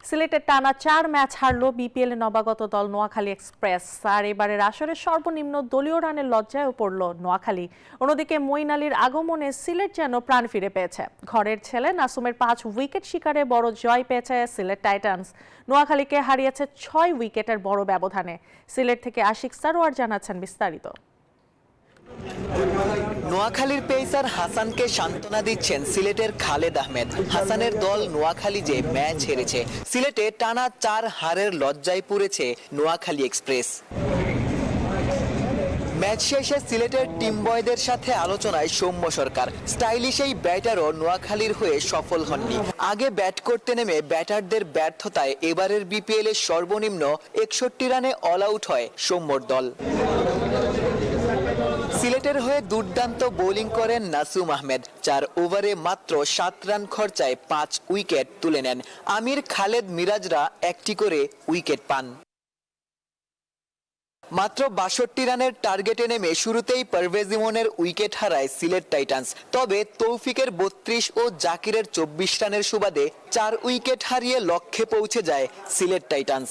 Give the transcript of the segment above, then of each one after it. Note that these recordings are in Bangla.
সিলেটের টানা 4 ম্যাচ হারল বিপিএল নবাগত দল নোয়াখালী এক্সপ্রেস। আর এবারের আসরের সর্বনিম্ন দলীয় রানের লজ্জায় পড়ল নোয়াখালী। অন্যদিকে মঈন আলীর আগমনে সিলেট যেন প্রাণ ফিরে পেয়েছে। ঘরের ছেলে নাসুমের 5 উইকেট শিকারে বড় জয় পেয়েছে সিলেট টাইটান্স। নোয়াখালীকে হারিয়েছে 6 উইকেটের বড় ব্যবধানে। সিলেট থেকে আশিক সারোয়ার জানাচ্ছেন বিস্তারিত। নোয়াখালীর পেসার হাসানকে সান্ত্বনা দিচ্ছেন সিলেটের খালেদ আহমেদ। হাসানের দল নোয়াখালী যে ম্যাচ হেরেছে, সিলেটে টানা 4 হারের লজ্জায় পড়েছে নোয়াখালী এক্সপ্রেস। ম্যাচ শেষে সিলেটের টিম বয়দের সাথে আলোচনায় সৌম্য সরকার। স্টাইলিশ এই ব্যাটারও নোয়াখালীর হয়ে সফল হননি। আগে ব্যাট করতে নেমে ব্যাটারদের ব্যর্থতায় এবারের বিপিএল এর সর্বনিম্ন 61 রানে অল আউট হয় সৌম্যর দল। সিলেটের হয়ে দুর্দান্ত বোলিং করেন নাসুম আহমেদ। 4 ওভারে মাত্র 7 রান খরচায় 5 উইকেট তুলে নেন। আমির, খালেদ, মিরাজরা একটি করে উইকেট পান। মাত্র 62 রানের টার্গেটে নেমে শুরুতেই পারভেজ ইমনের উইকেট হারায় সিলেট টাইটান্স। তবে তৌফিকের 32 ও জাকিরের 24 রানের সুবাদে 4 উইকেট হারিয়ে লক্ষ্যে পৌঁছে যায় সিলেট টাইটান্স।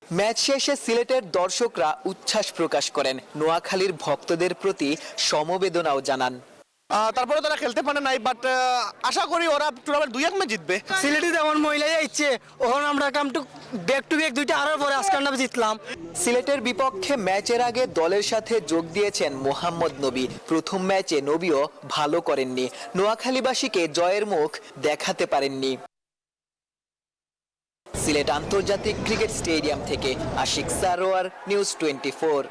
ম্যাচ শেষে সিলেটের দর্শকরা উচ্ছ্বাস প্রকাশ করেন। নোয়াখালীর ভক্তদের প্রতি সমবেদনাও জানান। তারপরে তারা খেলতে পারে নাই, বাট আশা করি ওরা টুর্নামেন্ট 2-1 ম্যাচ জিতবে। সিলেটে যেমন মহিলাই ইচ্ছে ওখানে আমরা ব্যাক টু ব্যাক দুইটা হারার পরে আজকে আমরা জিতলাম। সিলেটের বিপক্ষে ম্যাচের আগে দলের সাথে যোগ দিয়েছেন মোহাম্মদ নবী। প্রথম ম্যাচে নবীও ভালো করেননি। নোয়াখালীবাসীকে জয়ের মুখ দেখাতে পারেননি। সিলেট আন্তর্জাতিক ক্রিকেট স্টেডিয়াম থেকে আশিক সারোয়ার, নিউজ 24।